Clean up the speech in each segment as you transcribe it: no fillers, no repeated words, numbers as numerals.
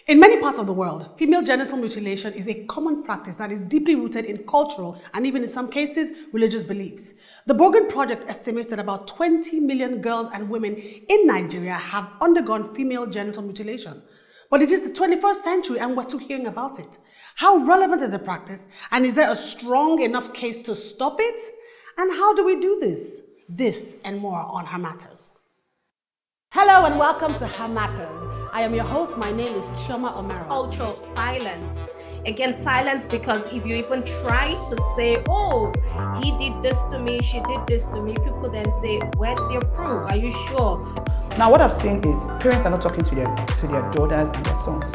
In many parts of the world, female genital mutilation is a common practice that is deeply rooted in cultural and even in some cases, religious beliefs. The Borgen Project estimates that about 20 million girls and women in Nigeria have undergone female genital mutilation. But it is the 21st century and we're still hearing about it. How relevant is the practice, and is there a strong enough case to stop it? And how do we do this? This and more on Her Matters. Hello and welcome to Her Matters. I am your host. My name is Chioma Omero. Culture of silence. Again, silence, because if you even try to say, oh, he did this to me, she did this to me, people then say, where's your proof? Are you sure? Now, what I've seen is parents are not talking to their daughters and their sons.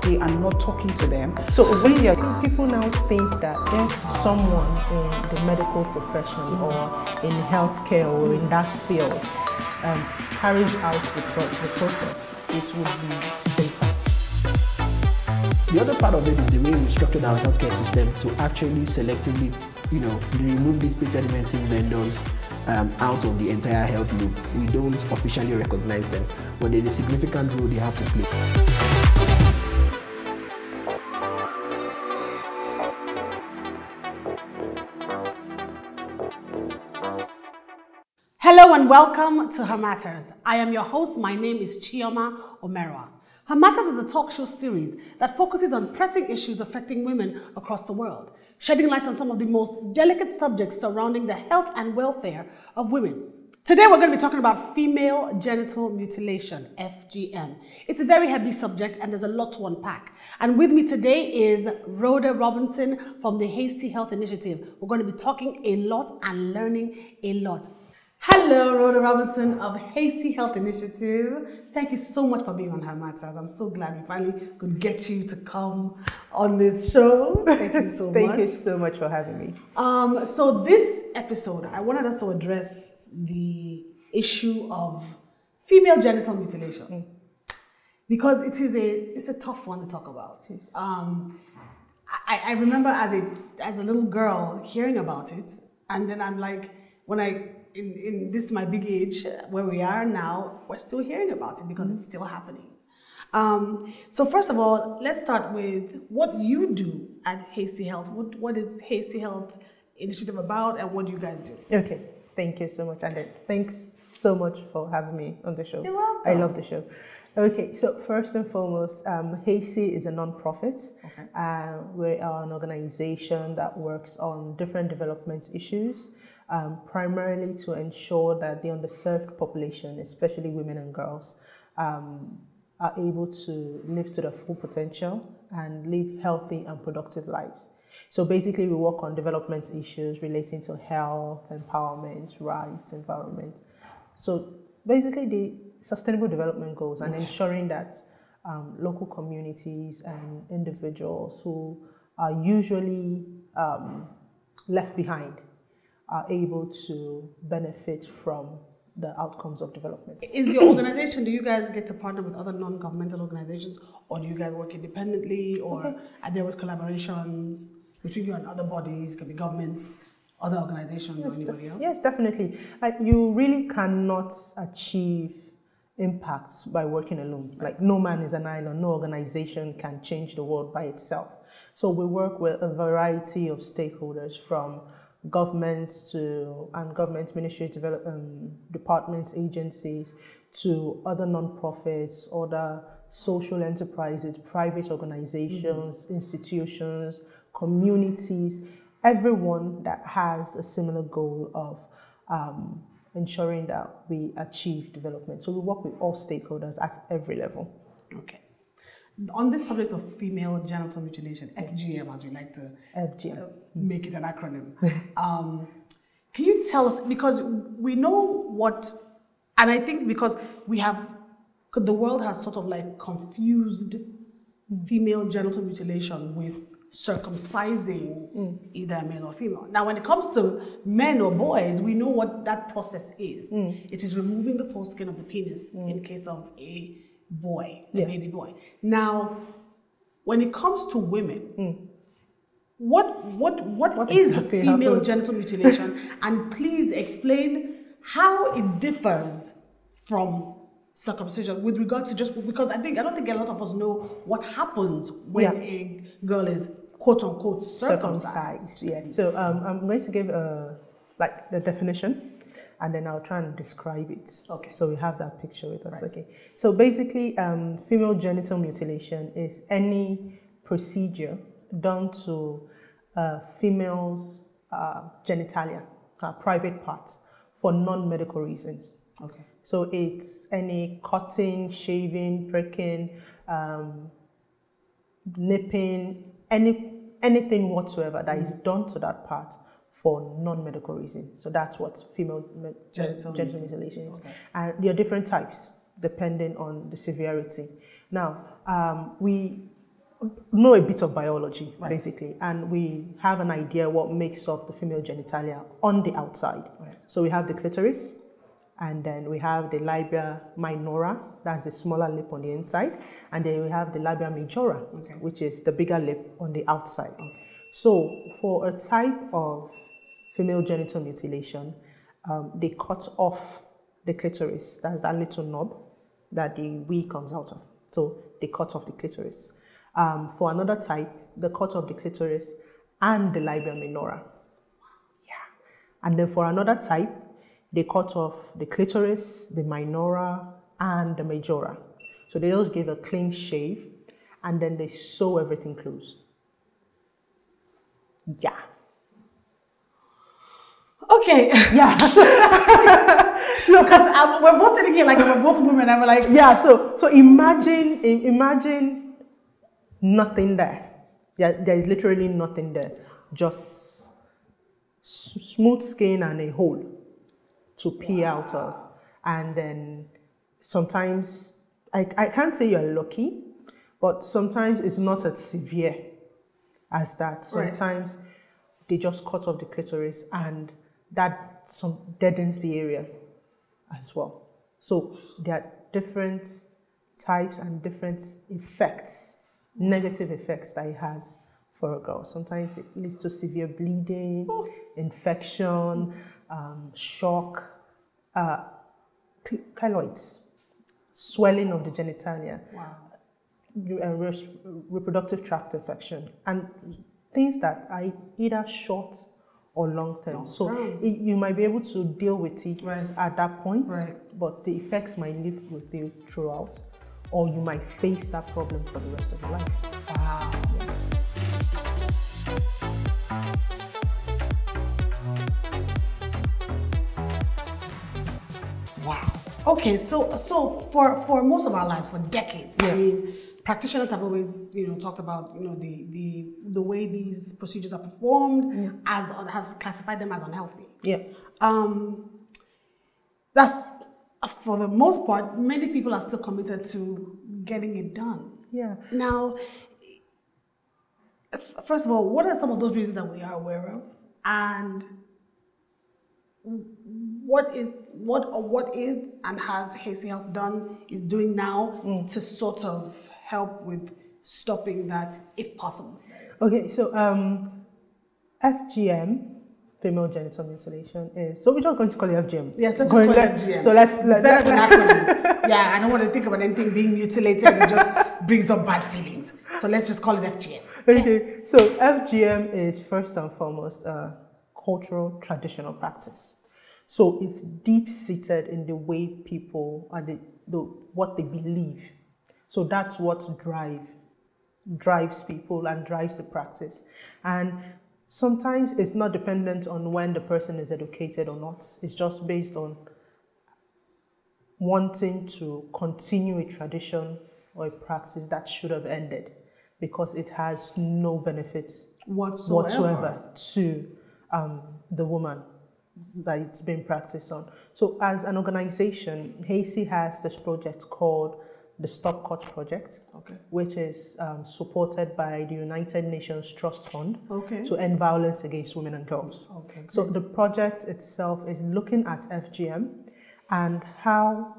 They are not talking to them. So when people now think that if someone in the medical profession or in healthcare or in that field carries out the process, it would be safer. The other part of it is the way we structured our healthcare system to actually selectively, remove these paid medicine vendors out of the entire health loop. We don't officially recognize them, but there's a significant role they have to play. Hello and welcome to Her Matters. I am your host. My name is Chioma Omero. Her Matters is a talk show series that focuses on pressing issues affecting women across the world, shedding light on some of the most delicate subjects surrounding the health and welfare of women. Today we're going to be talking about female genital mutilation, FGM. It's a very heavy subject and there's a lot to unpack. And with me today is Rhoda Robinson from the Hasty Health Initiative. We're going to be talking a lot and learning a lot. Hello, Rhoda Robinson of Hasty Health Initiative. Thank you so much for being on Her Matters. I'm so glad we finally could get you to come on this show. Thank you so much. Thank you so much for having me. So this episode, I wanted us to address the issue of female genital mutilation because it's a tough one to talk about. I remember as a little girl hearing about it, and then I'm like, in this my big age where we are now, we're still hearing about it because it's still happening. So first of all, let's start with what you do at Hasty Health. What is Hasty Health Initiative about, and what do you guys do? Okay, thank you so much, and thanks so much for having me on the show. You're welcome. I love the show. Okay, so first and foremost, Hasty is a non-profit. Okay. We are an organization that works on different development issues, primarily to ensure that the underserved population, especially women and girls, are able to live to their full potential and live healthy and productive lives. So basically, we work on development issues relating to health, empowerment, rights, environment. So basically, the sustainable development goals and ensuring that local communities and individuals who are usually left behind are able to benefit from the outcomes of development. Is your organization, do you guys get to partner with other non-governmental organizations, or do you guys work independently, or are there with collaborations between you and other bodies, could be governments, other organizations, or anybody else? Yes, definitely. You really cannot achieve impacts by working alone. Like, no man is an island, no organization can change the world by itself. So we work with a variety of stakeholders, from governments and government ministries, departments, agencies, to other non-profits, other social enterprises, private organizations, institutions, communities, everyone that has a similar goal of ensuring that we achieve development. So we work with all stakeholders at every level. Okay. On this subject of female genital mutilation, FGM, as we like to make it an acronym, can you tell us, because we know what, and I think because the world has sort of like confused female genital mutilation with circumcising either a male or female. Now, when it comes to men or boys, we know what that process is. It is removing the foreskin of the penis in case of a boy, baby boy. Now, when it comes to women, what is exactly female happens? Genital mutilation? And please explain how it differs from circumcision with regard to just because I don't think a lot of us know what happens when a girl is quote unquote circumcised. Yeah. So I'm going to give like the definition, and then I'll try and describe it. Okay. So we have that picture with us. Right. Okay. So basically, female genital mutilation is any procedure done to females' genitalia, private parts, for non-medical reasons. Okay. So it's any cutting, shaving, pricking, nipping, anything whatsoever that is done to that part for non-medical reasons. So that's what female genital mutilation is. Okay. And there are different types depending on the severity. Now, we know a bit of biology, basically, and we have an idea what makes up the female genitalia on the outside. Right. So we have the clitoris, and then we have the labia minora, that's the smaller lip on the inside, and then we have the labia majora, which is the bigger lip on the outside. Okay. So for a type of female genital mutilation, they cut off the clitoris, that's that little knob that the wee comes out of. So they cut off the clitoris. For another type, the cut off the clitoris and the labia minora. Yeah. And then for another type, they cut off the clitoris, the minora, and the majora. So they just give a clean shave, and then they sew everything closed. Yeah. Okay. Yeah. No, because we're both sitting here like we're both women, and we're like, yeah. So imagine nothing there. Yeah, there is literally nothing there. Just smooth skin and a hole to pee out of. And then sometimes, I can't say you're lucky, but sometimes it's not as severe as that. Sometimes they just cut off the clitoris and that deadens the area as well. So there are different types and different effects, negative effects that it has for a girl. Sometimes it leads to severe bleeding, infection, shock, keloids, swelling of the genitalia, reproductive tract infection, and things that are either short or long term. So you might be able to deal with it at that point, but the effects might live with you throughout, or you might face that problem for the rest of your life. Wow. Wow. Okay, so for most of our lives, for decades, I mean, practitioners have always, talked about, the way these procedures are performed, have classified them as unhealthy. Yeah. That's for the most part. Many people are still committed to getting it done. Yeah. Now, first of all, what are some of those reasons that we are aware of, and what is and has Hasty Health is doing now to sort of help with stopping that, if possible? Okay, so FGM, female genital mutilation, is, so we're just going to call it FGM. Yes, let's just call it FGM. So let's better than acronym. Yeah, I don't want to think about anything being mutilated. It just brings up bad feelings. So let's just call it FGM. Okay, so FGM is first and foremost a cultural traditional practice. So it's deep-seated in the way people and what they believe. So that's what drives people and drives the practice. And sometimes it's not dependent on when the person is educated or not. It's just based on wanting to continue a tradition or a practice that should have ended because it has no benefits whatsoever to the woman that it's been practiced on. So as an organization, Hasty has this project called the Stop Cut Project, which is supported by the United Nations Trust Fund to end violence against women and girls. So the project itself is looking at FGM and how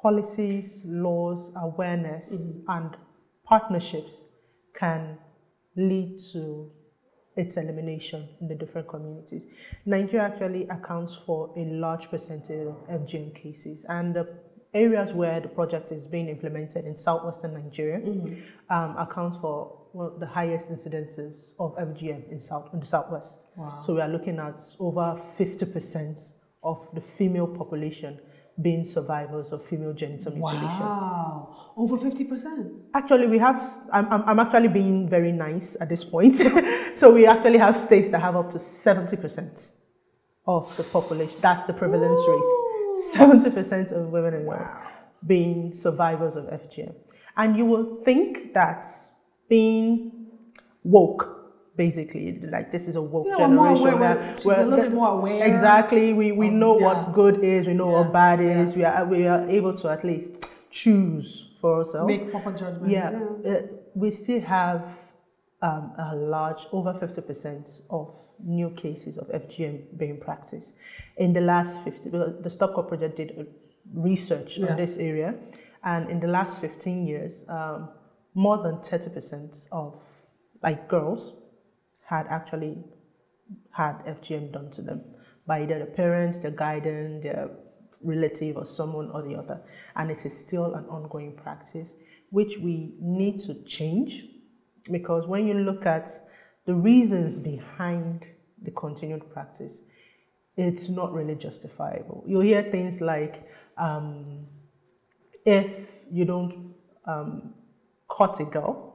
policies, laws, awareness, and partnerships can lead to its elimination in the different communities. Nigeria actually accounts for a large percentage of FGM cases, and the areas where the project is being implemented in southwestern Nigeria accounts for the highest incidences of FGM in the southwest. Wow. So we are looking at over 50% of the female population being survivors of female genital mutilation. Wow, over 50%. Actually, we have, I'm actually being very nice at this point. So we actually have states that have up to 70% of the population. That's the prevalence rate. 70% of women and girls being survivors of FGM. And you will think that being woke, basically, like this is a woke generation. We're a little bit more aware. Exactly. We know what good is, we know what bad is. We are able to at least choose for ourselves. Make proper judgments. We still have a large, over 50% of new cases of FGM being practiced. In the last 50, the Stop Cop Project did research on this area, and in the last 15 years, more than 30% of girls had actually had FGM done to them by either the parents, their guardian, their relative, or someone or the other. And it is still an ongoing practice, which we need to change, because when you look at the reasons behind the continued practice, it's not really justifiable. You'll hear things like, if you don't cut a girl,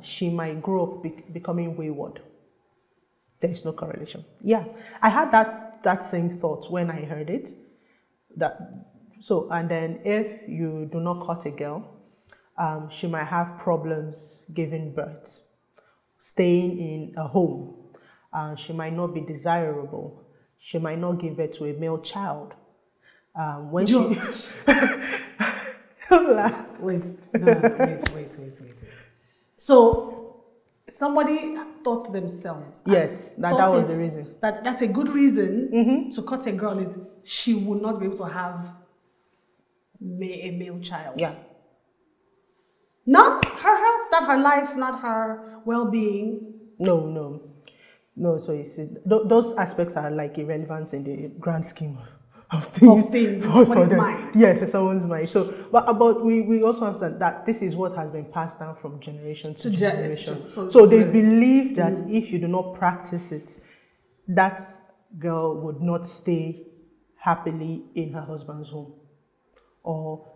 she might grow up becoming wayward. There is no correlation. Yeah, I had that same thought when I heard it. And then if you do not cut a girl, she might have problems giving birth, staying in a home. She might not be desirable. She might not give birth to a male child. When she Wait. So somebody thought to themselves. Yes, that was the reason. That's a good reason to cut a girl, is she would not be able to have a male child. Yeah. Not her health, not her life, not her well-being. No. So you see, those aspects are irrelevant in the grand scheme of things. For someone's mind. Yes, someone's mind. So, but we also understand that this is what has been passed down from generation to generation. So they believe that if you do not practice it, that girl would not stay happily in her husband's home. Or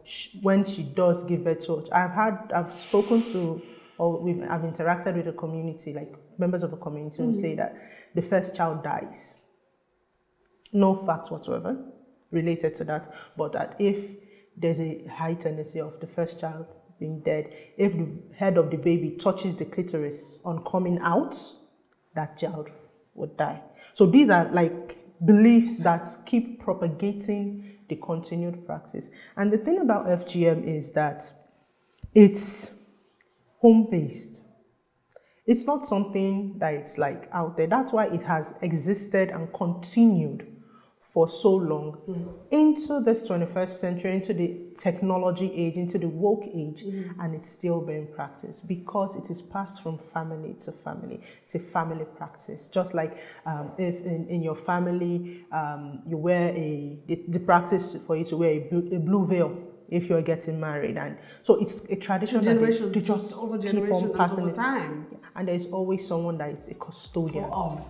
when she does give birth to, I've spoken to, or I've interacted with the community, members of the community who say that the first child dies. No facts whatsoever related to that, but that if there's a high tendency of the first child being dead, if the head of the baby touches the clitoris on coming out, that child would die. So these are beliefs that keep propagating the continued practice. And the thing about FGM is that it's home-based. It's not something that it's out there. That's why it has existed and continued for so long into this 21st century, into the technology age, into the woke age, and it's still being practiced because it is passed from family to family. It's a family practice. Just like if in your family you wear the practice for you to wear a blue veil if you're getting married, and so it's a tradition that they just over keep generation on passing over it. time. And there's always someone that is a custodian of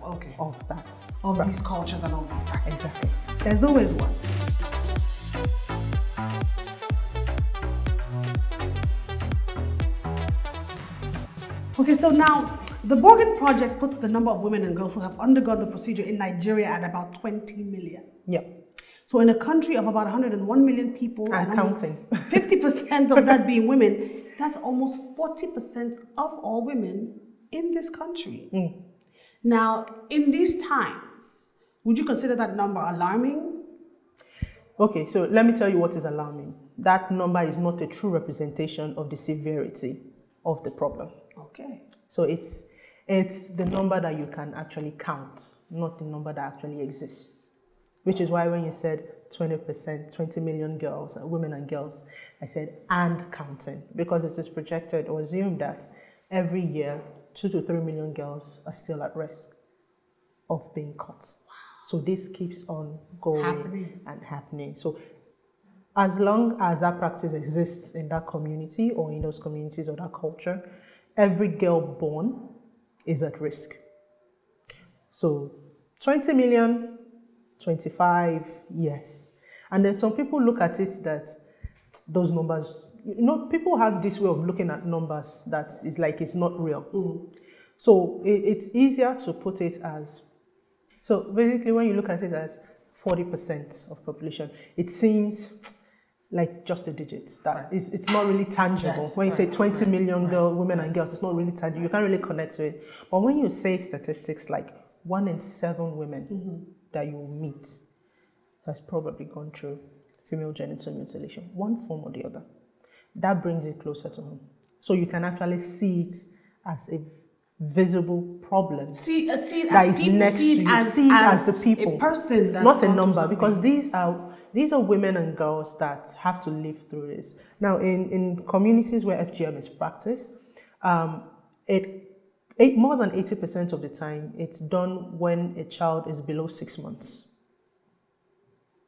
these cultures and all these practices. Exactly. There's always one. Okay, so now the Borgen Project puts the number of women and girls who have undergone the procedure in Nigeria at about 20 million. Yep. So in a country of about 101 million people and counting, 50% of that being women, that's almost 40% of all women in this country. Now, in these times, would you consider that number alarming? Okay, so let me tell you what is alarming. That number is not a true representation of the severity of the problem. Okay. So it's the number that you can actually count, not the number that actually exists. Which is why when you said 20%, 20 million girls, women and girls, I said, and counting. Because it is projected or assumed that every year, 2 to 3 million girls are still at risk of being cut. Wow. So this keeps on going and happening. So as long as that practice exists in that community or in those communities or that culture, every girl born is at risk. So 20 million, 25, yes. And then some people look at it that those numbers, people have this way of looking at numbers that is like it's not real. So it's easier to put it as, so basically when you look at it as 40% of population, it seems like just a digit. That it's not really tangible. Yes, when you say 20 million women and girls, it's not really tangible. You can't really connect to it. But when you say statistics like 1 in 7 women that you meet has probably gone through female genital mutilation, one form or the other, that brings it closer to home. So you can actually see it as a visible problem. See it that as is people, next see to it you. as, See it as as the people, a person that's not a gone through number, something. because these are women and girls that have to live through this. Now, in communities where FGM is practiced, more than 80% of the time, it's done when a child is below 6 months.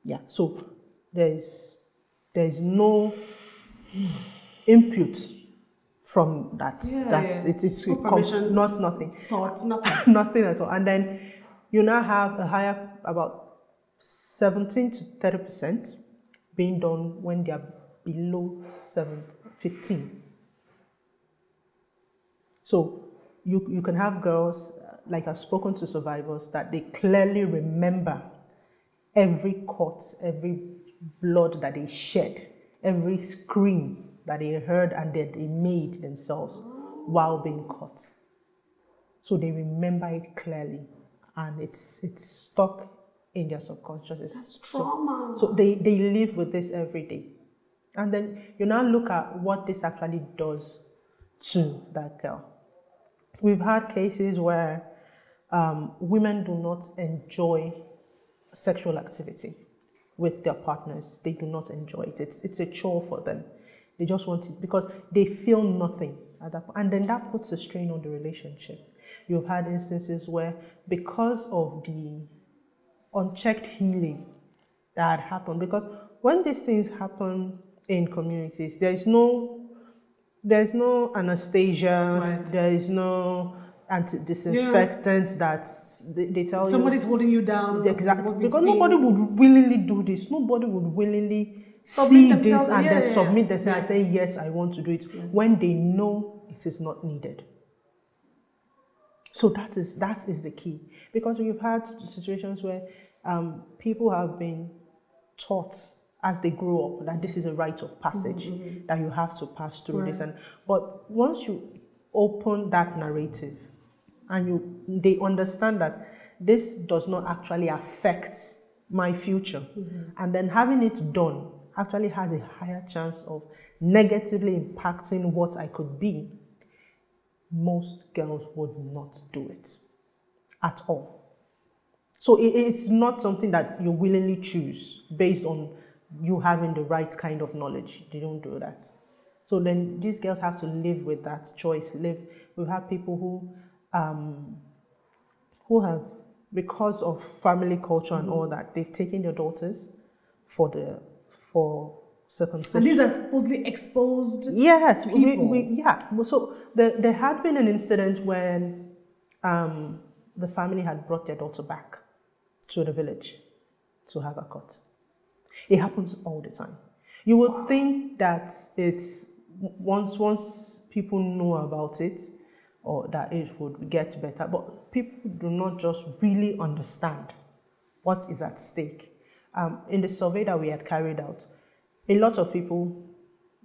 Yeah, so there's no input from that. It's not nothing. Sort, nothing. Nothing at all. And then you now have a higher, about 17 to 30% being done when they are below 15. So you can have girls, like I've spoken to survivors, that they clearly remember every cut, every blood that they shed, every scream that they heard and that they made themselves while being cut. So they remember it clearly, and it's stuck in their subconscious. That's trauma. So they live with this every day. And then you now look at what this actually does to that girl. We've had cases where women do not enjoy sexual activity with their partners. They do not enjoy it. It's a chore for them. They just want it because they feel nothing at that point. And then that puts a strain on the relationship. You've had instances where, because of the unchecked healing that had happened, because when these things happen in communities, there's no anesthesia, Right. there is no anti-disinfectant that they tell Somebody's you. holding you down. Exactly. What we've Because seen. nobody would willingly do this. Nobody would willingly Submit see themselves, this and then submit themselves and Yeah. say, yes, I want to do it, when they know it is not needed. So that is the key. Because we've had situations where people have been taught as they grow up that this is a rite of passage, that you have to pass through this. But once you open that narrative and they understand that this does not actually affect my future, and then having it done actually has a higher chance of negatively impacting what I could be, most girls would not do it at all. So it's not something that you willingly choose based on you having the right kind of knowledge. They don't do that. So then these girls have to live with that choice. We have people who have, because of family culture and all that, they've taken their daughters for circumcision. And these are supposedly exposed Yes, people. So there had been an incident when the family had brought their daughter back to the village to have a cut. It happens all the time. You would think that it's once people know about it, or that it would get better, but people do not just really understand what is at stake. In the survey that we had carried out, a lot of people,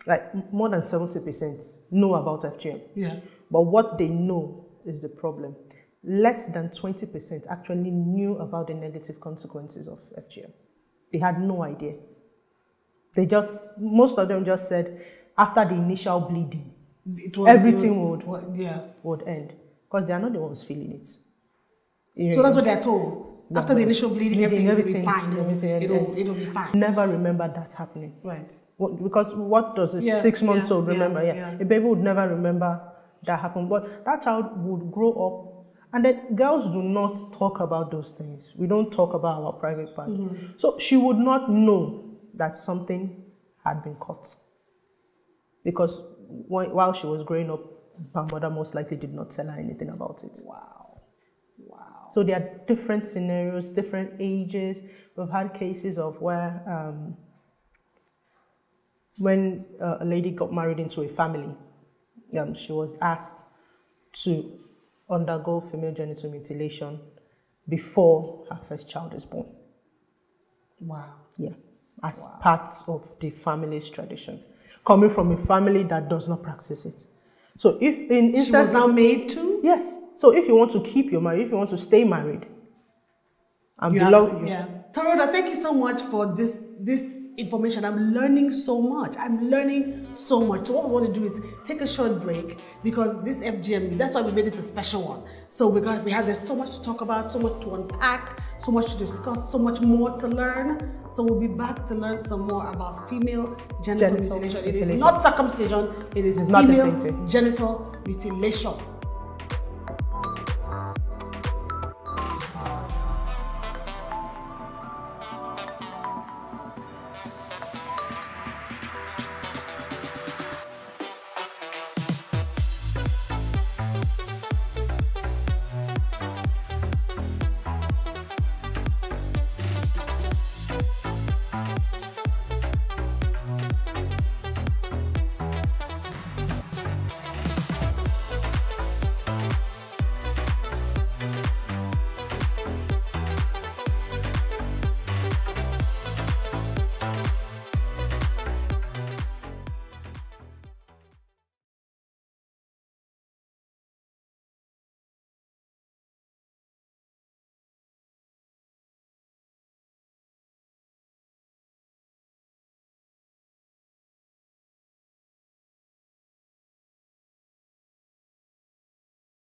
like more than 70%, know about FGM. Yeah. But what they know is the problem. Less than 20% actually knew about the negative consequences of FGM. They had no idea. Most of them just said, after the initial bleeding, everything would end. Because they are not the ones feeling it. So that's what they're told. After the initial bleeding, everything will be fine. It'll be fine. Never remember that happening. Right. Because what does a 6 months old remember? A baby would never remember that happened. But that child would grow up. And then girls do not talk about those things. We don't talk about our private parts. So she would not know that something had been cut. Because while she was growing up, her mother most likely did not tell her anything about it. Wow. Wow. So there are different scenarios, different ages. We've had cases of where when a lady got married into a family, she was asked to undergo female genital mutilation before her first child is born. Wow. Yeah, as part of the family's tradition, coming from a family that does not practice it. So if in instance, she was now made to? Yes. So if you want to keep your marriage, if you want to stay married, and belong, yeah. Taroda, thank you so much for this information. I'm learning so much. I'm learning so much. So what we want to do is take a short break, because this FGM, that's why we made this a special one. So there's so much to talk about, so much to unpack, so much to discuss, so much more to learn. So we'll be back to learn some more about female genital mutilation. It is not circumcision, it is female genital mutilation.